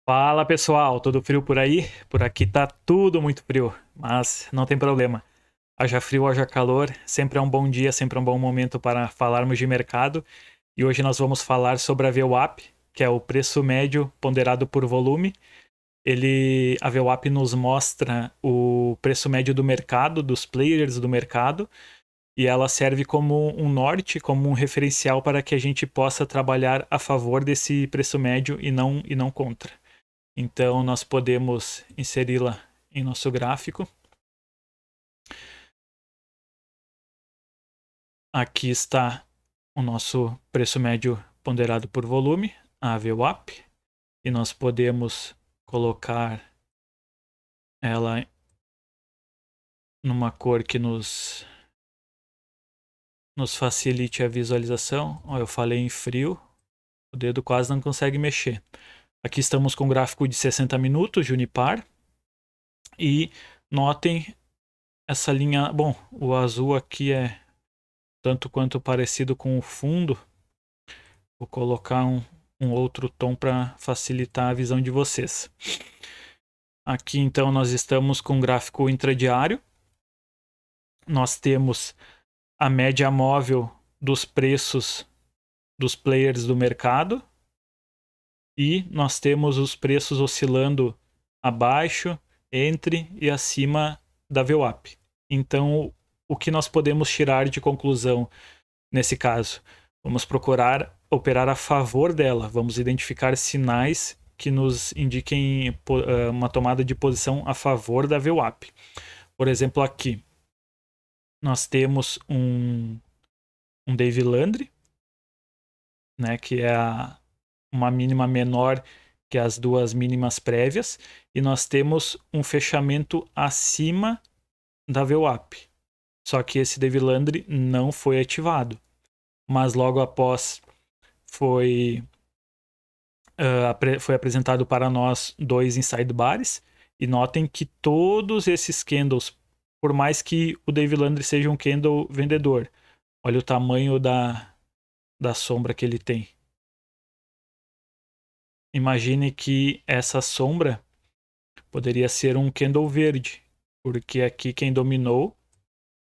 Fala pessoal, tudo frio por aí? Por aqui tá tudo muito frio, mas não tem problema. Haja frio, haja calor, sempre é um bom dia, sempre é um bom momento para falarmos de mercado. E hoje nós vamos falar sobre a VWAP, que é o preço médio ponderado por volume. A VWAP nos mostra o preço médio do mercado, dos players do mercado, e ela serve como um norte, como um referencial para que a gente possa trabalhar a favor desse preço médio e não contra. Então, nós podemos inseri-la em nosso gráfico. Aqui está o nosso preço médio ponderado por volume, a VWAP, e nós podemos colocar ela numa cor que nos facilite a visualização. Ó, eu falei em frio, o dedo quase não consegue mexer. Aqui estamos com um gráfico de 60 minutos de Unipar, e notem essa linha. Bom, o azul aqui é tanto quanto parecido com o fundo. Vou colocar um outro tom para facilitar a visão de vocês. Aqui então nós estamos com um gráfico intradiário. Nós temos a média móvel dos preços dos players do mercado. E nós temos os preços oscilando abaixo, entre e acima da VWAP. Então, o que nós podemos tirar de conclusão nesse caso? Vamos procurar operar a favor dela. Vamos identificar sinais que nos indiquem uma tomada de posição a favor da VWAP. Por exemplo, aqui nós temos um Dave Landry, né, que é uma mínima menor que as duas mínimas prévias, e nós temos um fechamento acima da VWAP. Só que esse Dave Landry não foi ativado, mas logo após foi apresentado para nós dois inside bars, e notem que todos esses candles, por mais que o Dave Landry seja um candle vendedor, olha o tamanho da sombra que ele tem. Imagine que essa sombra poderia ser um candle verde, porque aqui quem dominou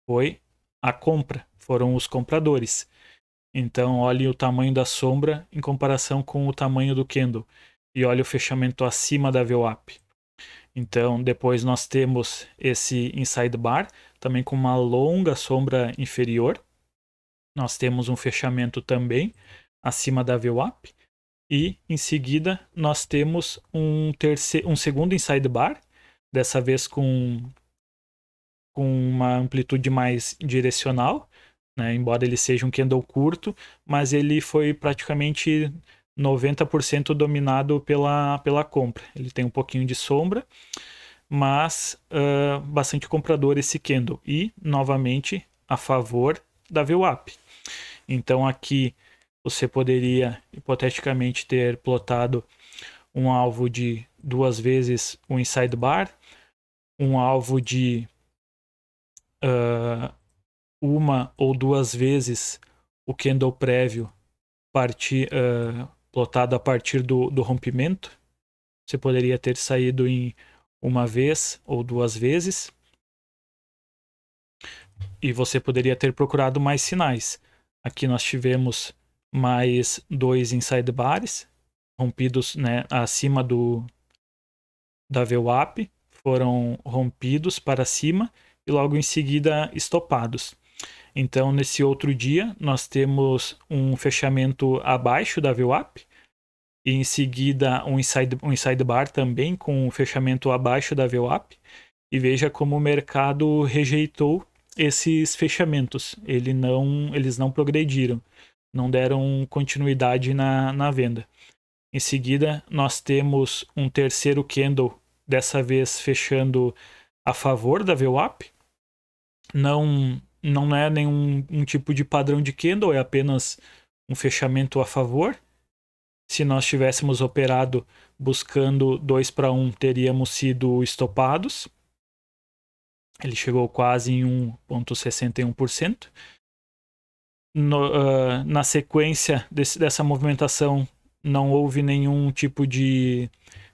foi a compra, foram os compradores. Então, olhe o tamanho da sombra em comparação com o tamanho do candle. E olhe o fechamento acima da VWAP. Então, depois nós temos esse inside bar, também com uma longa sombra inferior. Nós temos um fechamento também acima da VWAP. E, em seguida, nós temos um segundo inside bar, dessa vez com uma amplitude mais direcional, né? Embora ele seja um candle curto, mas ele foi praticamente 90% dominado pela compra. Ele tem um pouquinho de sombra, mas bastante comprador esse candle. E, novamente, a favor da VWAP. Então, aqui você poderia, hipoteticamente, ter plotado um alvo de 2 vezes o inside bar, um alvo de 1 ou 2 vezes o candle prévio plotado a partir do rompimento. Você poderia ter saído em 1 vez ou 2 vezes. E você poderia ter procurado mais sinais. Aqui nós tivemos mais 2 inside bars rompidos, né, acima da VWAP, foram rompidos para cima e logo em seguida estopados. Então, nesse outro dia, nós temos um fechamento abaixo da VWAP e em seguida um inside bar também com um fechamento abaixo da VWAP. E veja como o mercado rejeitou esses fechamentos. Eles não progrediram, não deram continuidade na venda. Em seguida, nós temos um terceiro candle, dessa vez fechando a favor da VWAP. Não é nenhum tipo de padrão de candle, é apenas um fechamento a favor. Se nós tivéssemos operado buscando 2 para 1, teríamos sido estopados. Ele chegou quase em 1,61%. Na sequência dessa movimentação, não houve nenhum tipo de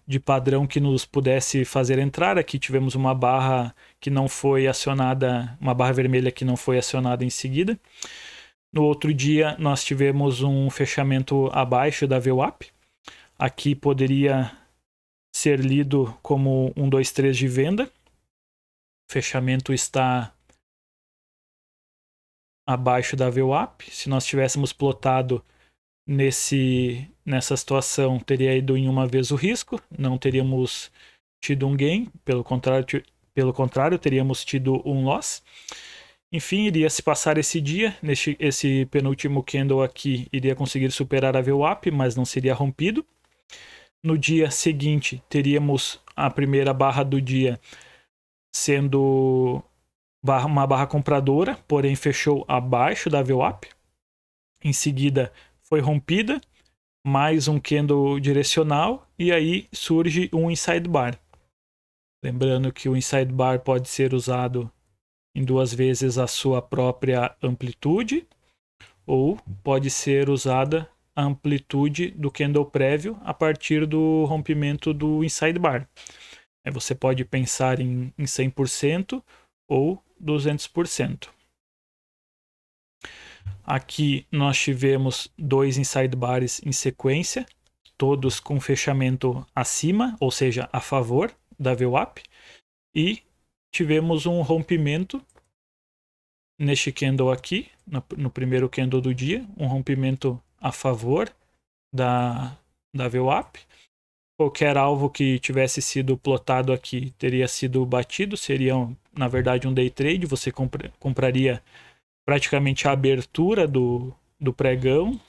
de padrão que nos pudesse fazer entrar. Aqui tivemos uma barra que não foi acionada, uma barra vermelha que não foi acionada em seguida. No outro dia, nós tivemos um fechamento abaixo da VWAP. Aqui poderia ser lido como 1, 2, 3 de venda. O fechamento está abaixo da VWAP. Se nós tivéssemos plotado nessa situação, teria ido em uma vez o risco, não teríamos tido um gain, pelo contrário, teríamos tido um loss. Enfim, iria se passar esse dia, esse penúltimo candle aqui iria conseguir superar a VWAP, mas não seria rompido. No dia seguinte, teríamos a primeira barra do dia sendo uma barra compradora, porém fechou abaixo da VWAP. Em seguida, foi rompida, mais um candle direcional, e aí surge um inside bar. Lembrando que o inside bar pode ser usado em 2 vezes a sua própria amplitude, ou pode ser usada a amplitude do candle prévio a partir do rompimento do inside bar. Aí você pode pensar em 100% ou 200%. Aqui nós tivemos 2 inside bars em sequência, todos com fechamento acima, ou seja, a favor da VWAP, e tivemos um rompimento neste candle aqui, no primeiro candle do dia, um rompimento a favor da VWAP. Qualquer alvo que tivesse sido plotado aqui teria sido batido, seria, na verdade, um day trade, você compraria praticamente a abertura do pregão,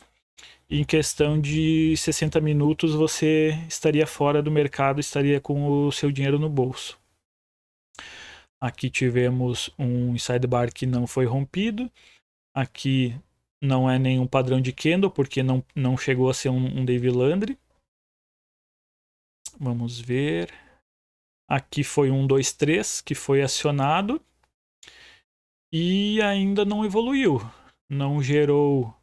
e em questão de 60 minutos você estaria fora do mercado, estaria com o seu dinheiro no bolso. Aqui tivemos um inside bar que não foi rompido. Aqui não é nenhum padrão de candle, porque não chegou a ser um David Landry. Vamos ver. Aqui foi 1, 2, 3 que foi acionado e ainda não evoluiu. Não gerou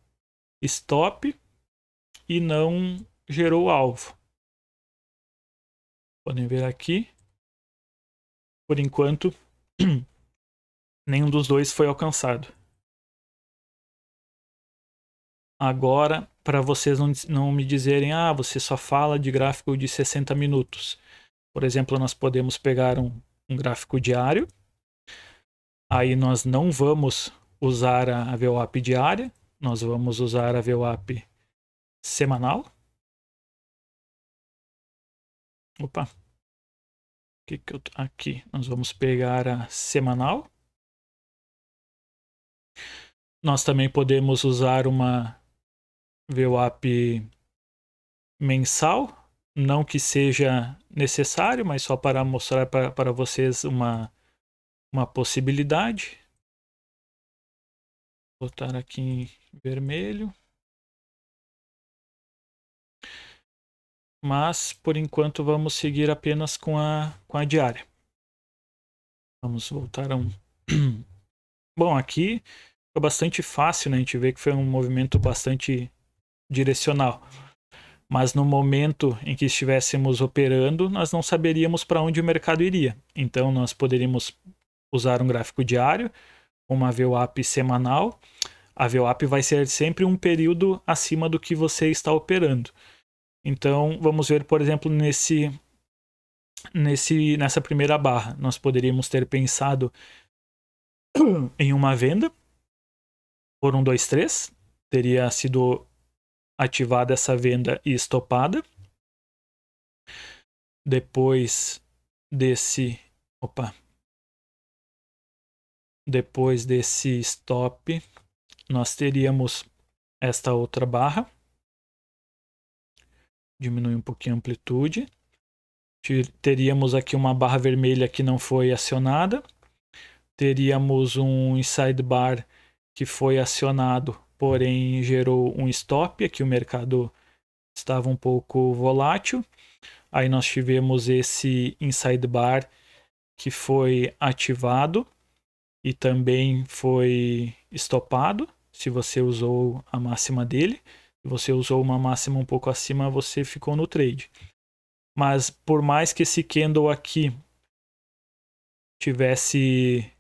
stop e não gerou alvo. Podem ver aqui. Por enquanto, nenhum dos dois foi alcançado. Agora, para vocês não me dizerem, você só fala de gráfico de 60 minutos. Por exemplo, nós podemos pegar um gráfico diário. Aí nós não vamos usar a VWAP diária, nós vamos usar a VWAP semanal. Opa! Aqui nós vamos pegar a semanal. Nós também podemos usar uma VWAP mensal, não que seja necessário, mas só para mostrar para vocês uma possibilidade. Vou botar aqui em vermelho. Mas, por enquanto, vamos seguir apenas com a diária. Vamos voltar a um... Bom, aqui foi bastante fácil, né? A gente vê que foi um movimento bastante direcional. Mas no momento em que estivéssemos operando, nós não saberíamos para onde o mercado iria. Então, nós poderíamos usar um gráfico diário, uma VWAP semanal. A VWAP vai ser sempre um período acima do que você está operando. Então, vamos ver, por exemplo, nessa primeira barra. Nós poderíamos ter pensado em uma venda por 1, 2, 3. Teria sido ativada essa venda e estopada. Depois desse stop, nós teríamos esta outra barra. Diminui um pouquinho a amplitude. Teríamos aqui uma barra vermelha que não foi acionada. Teríamos um inside bar que foi acionado, porém gerou um stop. Aqui o mercado estava um pouco volátil. Aí nós tivemos esse inside bar que foi ativado e também foi estopado, se você usou a máxima dele. Se você usou uma máxima um pouco acima, você ficou no trade. Mas por mais que esse candle aqui tivesse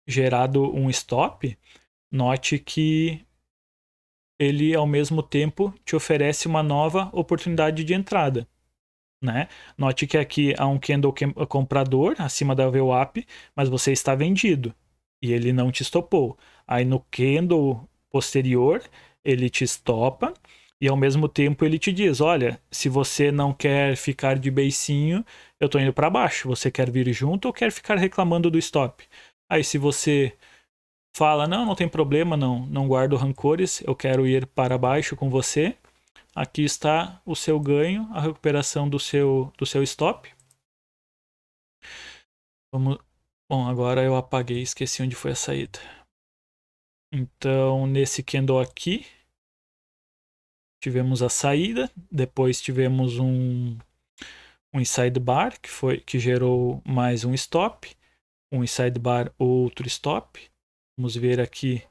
gerado um stop, note que ele ao mesmo tempo te oferece uma nova oportunidade de entrada, né? Note que aqui há um candle comprador acima da VWAP, mas você está vendido e ele não te estopou. Aí no candle posterior ele te estopa e ao mesmo tempo ele te diz, olha, se você não quer ficar de beicinho, eu estou indo para baixo, você quer vir junto ou quer ficar reclamando do stop? Aí se você fala, não tem problema, não guardo rancores, eu quero ir para baixo com você, aqui está o seu ganho, a recuperação do seu stop. Vamos... Bom, agora eu apaguei, esqueci onde foi a saída. Então, nesse candle aqui, tivemos a saída, depois tivemos um inside bar, que gerou mais um stop, um inside bar, outro stop. Vamos ver aqui,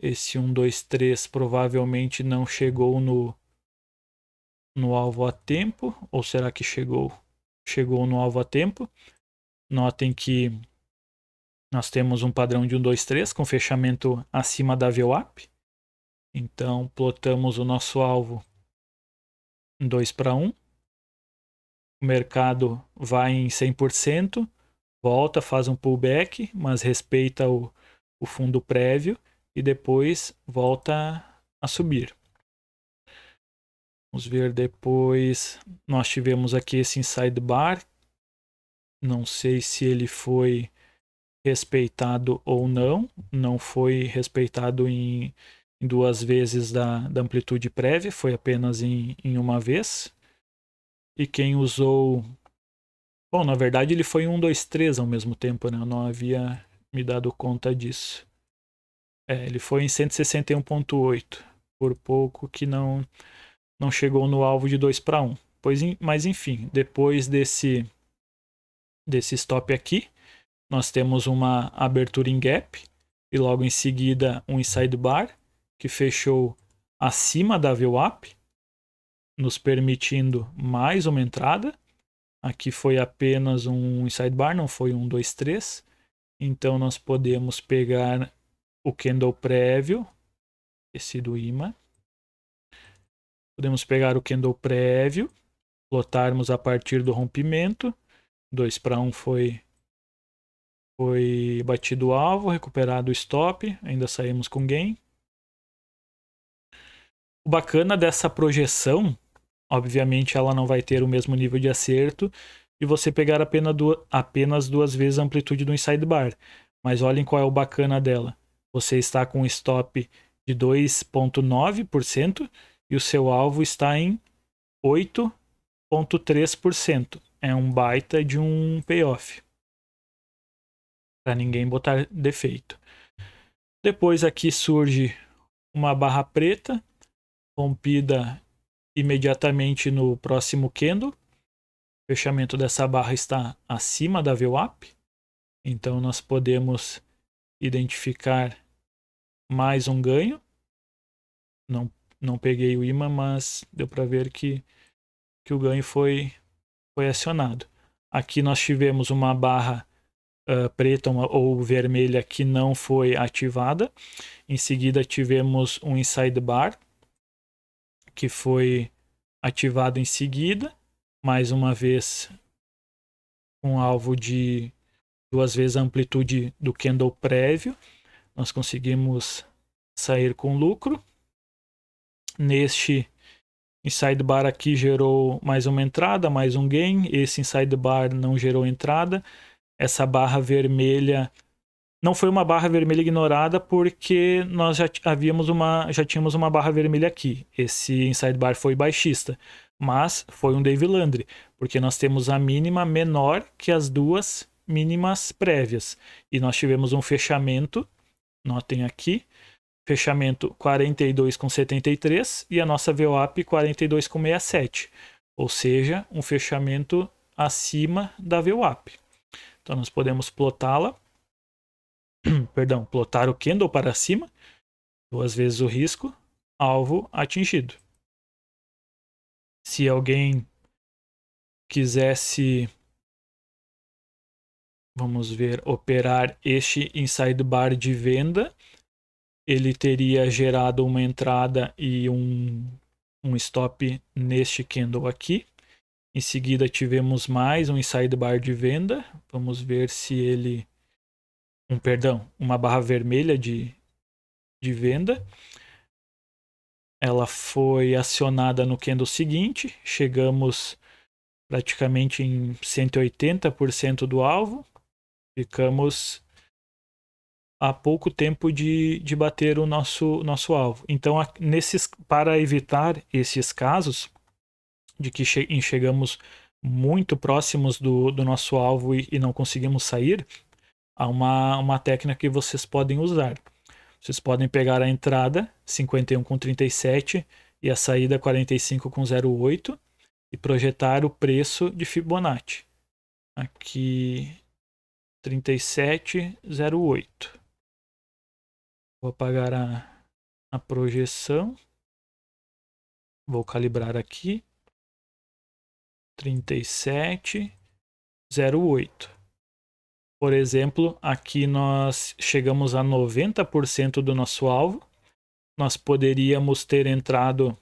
esse 1, 2, 3 provavelmente não chegou no alvo a tempo, ou será que chegou no alvo a tempo? Notem que nós temos um padrão de 1, 2, 3 com fechamento acima da VWAP. Então, plotamos o nosso alvo em 2:1. O mercado vai em 100%, volta, faz um pullback, mas respeita o fundo prévio e depois volta a subir. Vamos ver depois, nós tivemos aqui esse inside bar, não sei se ele foi respeitado ou não foi respeitado em 2 vezes da amplitude prévia, foi apenas em uma vez. E quem usou... Bom, na verdade ele foi em 1, 2, 3 ao mesmo tempo, né? Eu não havia me dado conta disso. Ele foi em 161.8, por pouco que não chegou no alvo de 2:1. Mas enfim, depois desse stop aqui, nós temos uma abertura em gap e logo em seguida um inside bar que fechou acima da VWAP, nos permitindo mais uma entrada. Aqui foi apenas um inside bar, não foi 1, 2, 3. Então nós podemos pegar o candle prévio, esse do imã. Podemos pegar o candle prévio, plotarmos a partir do rompimento. 2:1 foi batido o alvo, recuperado o stop, ainda saímos com gain. O bacana dessa projeção, obviamente ela não vai ter o mesmo nível de acerto e você pegar apenas 2 vezes a amplitude do inside bar. Mas olhem qual é o bacana dela. Você está com um stop de 2,9% e o seu alvo está em 8,3%. É um baita de um payoff. Para ninguém botar defeito. Depois aqui surge uma barra preta, rompida imediatamente no próximo candle. O fechamento dessa barra está acima da VWAP. Então nós podemos identificar mais um ganho. Não peguei o imã, mas deu para ver que o ganho foi acionado. Aqui nós tivemos uma barra preta ou vermelha que não foi ativada. Em seguida tivemos um inside bar que foi ativado em seguida, mais uma vez um alvo de 2 vezes a amplitude do candle prévio. Nós conseguimos sair com lucro. Neste inside bar aqui gerou mais uma entrada, mais um gain. Esse inside bar não gerou entrada. Essa barra vermelha não foi uma barra vermelha ignorada porque nós já tínhamos uma barra vermelha aqui. Esse inside bar foi baixista, mas foi um Dave Landry, porque nós temos a mínima menor que as 2 mínimas prévias. E nós tivemos um fechamento, notem aqui, fechamento 42,73 e a nossa VWAP 42,67. Ou seja, um fechamento acima da VWAP. Então nós podemos plotá-la. Plotar o candle para cima, 2 vezes o risco, alvo atingido. Se alguém quisesse, vamos ver, operar este inside bar de venda, ele teria gerado uma entrada e um stop neste candle aqui. Em seguida tivemos mais um inside bar de venda. Vamos ver se ele... uma barra vermelha de venda. Ela foi acionada no candle seguinte. Chegamos praticamente em 180% do alvo. Ficamos a pouco tempo de bater o nosso alvo. Então, para evitar esses casos de que chegamos muito próximos do nosso alvo e não conseguimos sair, há uma técnica que vocês podem usar. Vocês podem pegar a entrada 51,37 e a saída 45,08 e projetar o preço de Fibonacci. Aqui 37,08. Vou apagar a projeção. Vou calibrar aqui. 37,08. Por exemplo, aqui nós chegamos a 90% do nosso alvo. Nós poderíamos ter entrado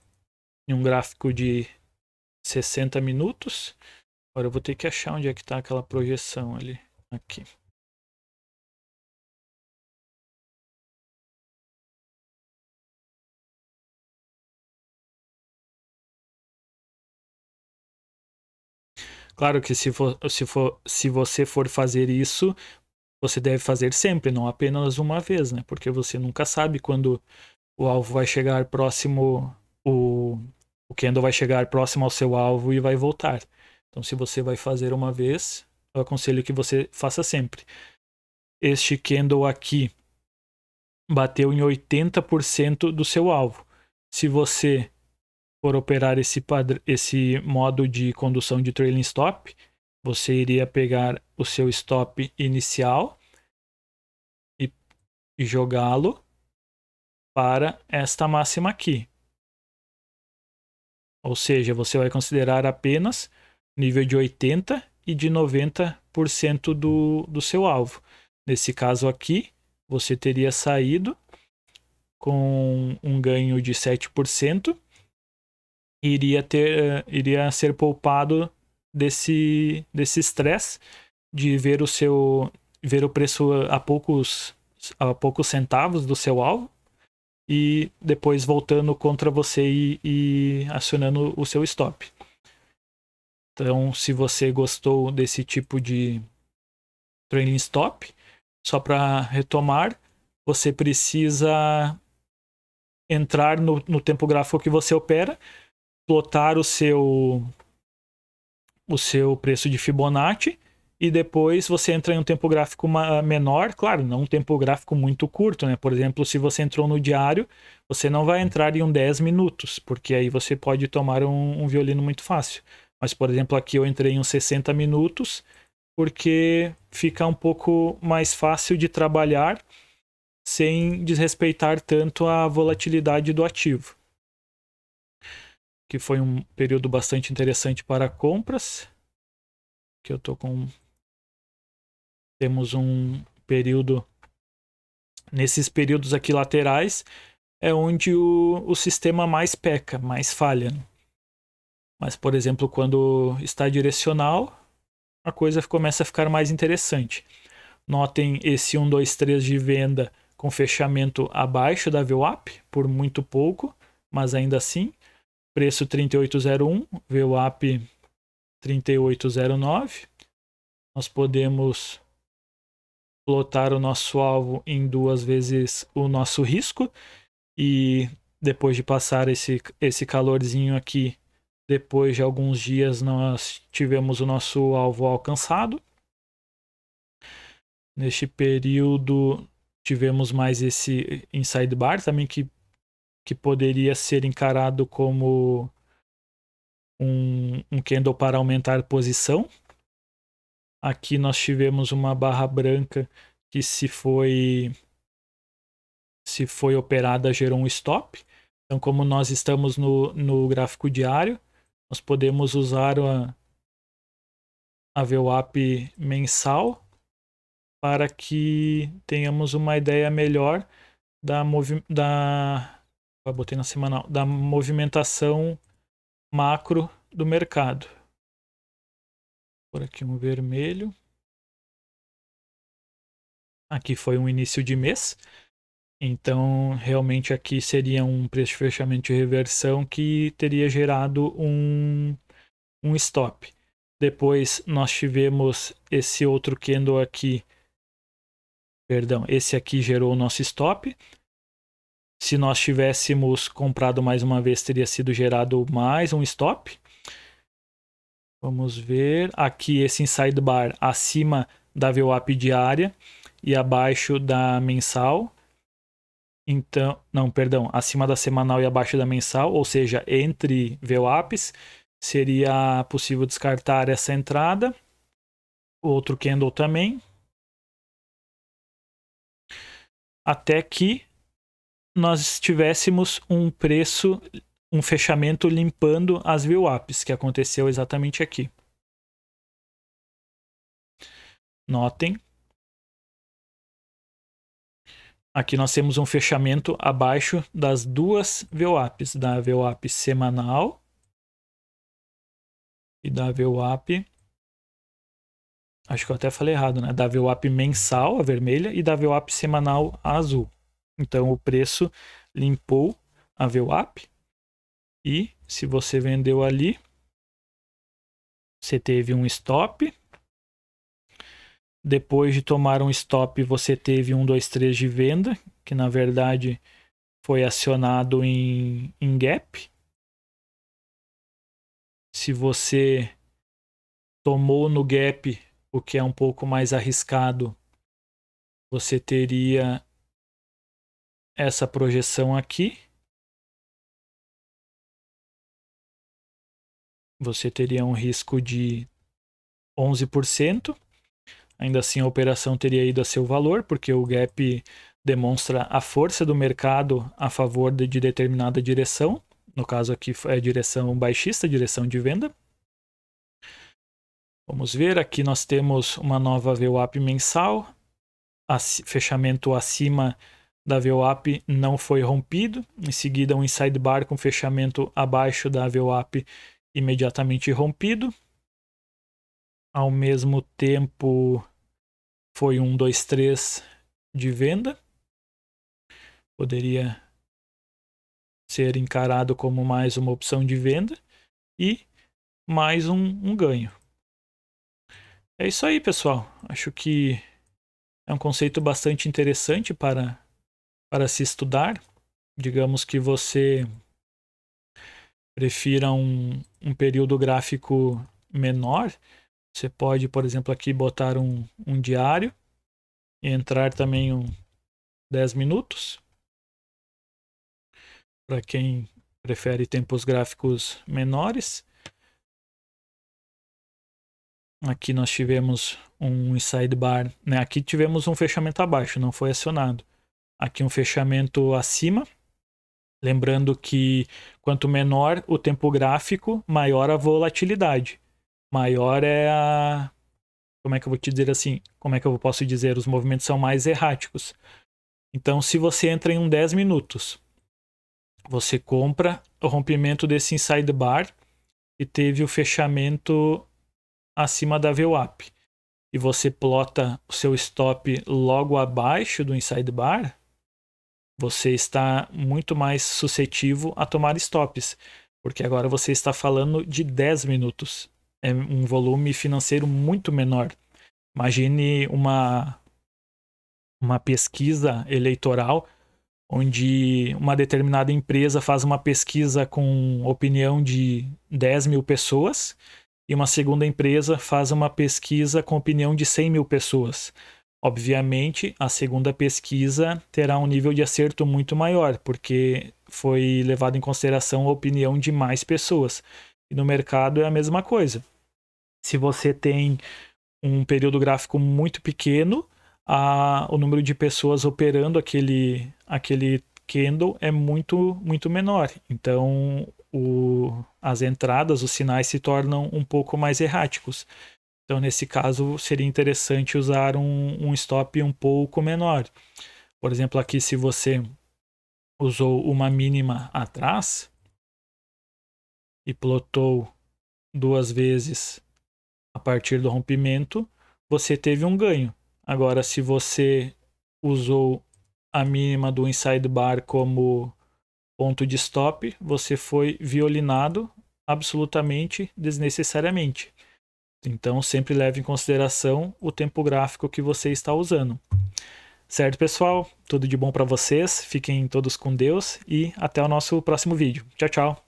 em um gráfico de 60 minutos. Agora eu vou ter que achar onde é que está aquela projeção ali. Aqui. Claro que se você for fazer isso, você deve fazer sempre, não apenas uma vez, né? Porque você nunca sabe quando o alvo vai chegar próximo, o candle vai chegar próximo ao seu alvo e vai voltar. Então, se você vai fazer uma vez, eu aconselho que você faça sempre. Este candle aqui bateu em 80% do seu alvo. Se você for operar esse modo de condução de trailing stop, você iria pegar o seu stop inicial e jogá-lo para esta máxima aqui. Ou seja, você vai considerar apenas nível de 80% e de 90% do seu alvo. Nesse caso aqui, você teria saído com um ganho de 7%. Iria ser poupado desse estresse de ver o preço a poucos centavos do seu alvo e depois voltando contra você e acionando o seu stop. Então, se você gostou desse tipo de trailing stop, só para retomar, você precisa entrar no tempo gráfico que você opera, plotar o seu preço de Fibonacci e depois você entra em um tempo gráfico menor, claro, não um tempo gráfico muito curto, né? Por exemplo, se você entrou no diário, você não vai entrar em 10 minutos, porque aí você pode tomar um violino muito fácil. Mas, por exemplo, aqui eu entrei em uns 60 minutos, porque fica um pouco mais fácil de trabalhar sem desrespeitar tanto a volatilidade do ativo. Que foi um período bastante interessante para compras. Que eu tô com... Temos um período... Nesses períodos aqui laterais é onde o sistema mais peca, mais falha. Mas, por exemplo, quando está direcional, a coisa começa a ficar mais interessante. Notem esse 1, 2, 3 de venda com fechamento abaixo da VWAP, por muito pouco, mas ainda assim. Preço 38,01, VWAP 38,09. Nós podemos plotar o nosso alvo em 2 vezes o nosso risco e depois de passar esse calorzinho aqui, depois de alguns dias nós tivemos o nosso alvo alcançado. Neste período tivemos mais esse inside bar também que poderia ser encarado como um candle para aumentar posição. Aqui nós tivemos uma barra branca que se foi operada gerou um stop. Então, como nós estamos no gráfico diário, nós podemos usar a VWAP mensal para que tenhamos uma ideia melhor botei na semanal, da movimentação macro do mercado. Por aqui um vermelho. Aqui foi um início de mês. Então, realmente aqui seria um preço de fechamento de reversão que teria gerado um stop. Depois nós tivemos esse outro candle aqui. Perdão, esse aqui gerou o nosso stop. Se nós tivéssemos comprado mais uma vez, teria sido gerado mais um stop. Vamos ver. Aqui esse inside bar acima da VWAP diária e abaixo da mensal. Então, não, perdão, acima da semanal e abaixo da mensal, ou seja, entre VWAPs, seria possível descartar essa entrada. Outro candle também. Até que nós tivéssemos um preço, um fechamento limpando as VWAPs, que aconteceu exatamente aqui. Notem. Aqui nós temos um fechamento abaixo das duas VWAPs, da VWAP semanal e da VWAP, acho que eu até falei errado, né? Da VWAP mensal, a vermelha, e da VWAP semanal, a azul. Então o preço limpou a VWAP e se você vendeu ali, você teve um stop. Depois de tomar um stop, você teve 1, 2, 3 de venda, que na verdade foi acionado em gap. Se você tomou no gap, o que é um pouco mais arriscado, você teria essa projeção aqui. Você teria um risco de 11%. Ainda assim, a operação teria ido a seu valor, porque o gap demonstra a força do mercado a favor de determinada direção. No caso aqui é direção baixista, direção de venda. Vamos ver, aqui nós temos uma nova VWAP mensal. Fechamento acima da VWAP não foi rompido. Em seguida, um inside bar com fechamento abaixo da VWAP imediatamente rompido. Ao mesmo tempo, foi 1, 2, 3 de venda. Poderia ser encarado como mais uma opção de venda e mais um ganho. É isso aí, pessoal. Acho que é um conceito bastante interessante para se estudar. Digamos que você prefira um período gráfico menor. Você pode, por exemplo, aqui botar um diário e entrar também 10 minutos. Para quem prefere tempos gráficos menores. Aqui nós tivemos um inside bar, né? Aqui tivemos um fechamento abaixo, não foi acionado. Aqui um fechamento acima. Lembrando que quanto menor o tempo gráfico, maior a volatilidade. Maior é a... Como é que eu vou te dizer assim? Como é que eu posso dizer? Os movimentos são mais erráticos. Então, se você entra em 10 minutos, você compra o rompimento desse inside bar e teve o fechamento acima da VWAP. E você plota o seu stop logo abaixo do inside bar, você está muito mais suscetível a tomar stops, porque agora você está falando de 10 minutos. É um volume financeiro muito menor. Imagine uma pesquisa eleitoral onde uma determinada empresa faz uma pesquisa com opinião de 10 mil pessoas e uma segunda empresa faz uma pesquisa com opinião de 100 mil pessoas. Obviamente, a segunda pesquisa terá um nível de acerto muito maior, porque foi levado em consideração a opinião de mais pessoas. E no mercado é a mesma coisa. Se você tem um período gráfico muito pequeno, o número de pessoas operando aquele candle é muito menor. Então, as entradas, os sinais se tornam um pouco mais erráticos. Então, nesse caso, seria interessante usar um stop um pouco menor. Por exemplo, aqui se você usou uma mínima atrás e plotou 2 vezes a partir do rompimento, você teve um ganho. Agora, se você usou a mínima do inside bar como ponto de stop, você foi violinado absolutamente desnecessariamente. Então, sempre leve em consideração o tempo gráfico que você está usando. Certo, pessoal? Tudo de bom para vocês. Fiquem todos com Deus e até o nosso próximo vídeo. Tchau, tchau.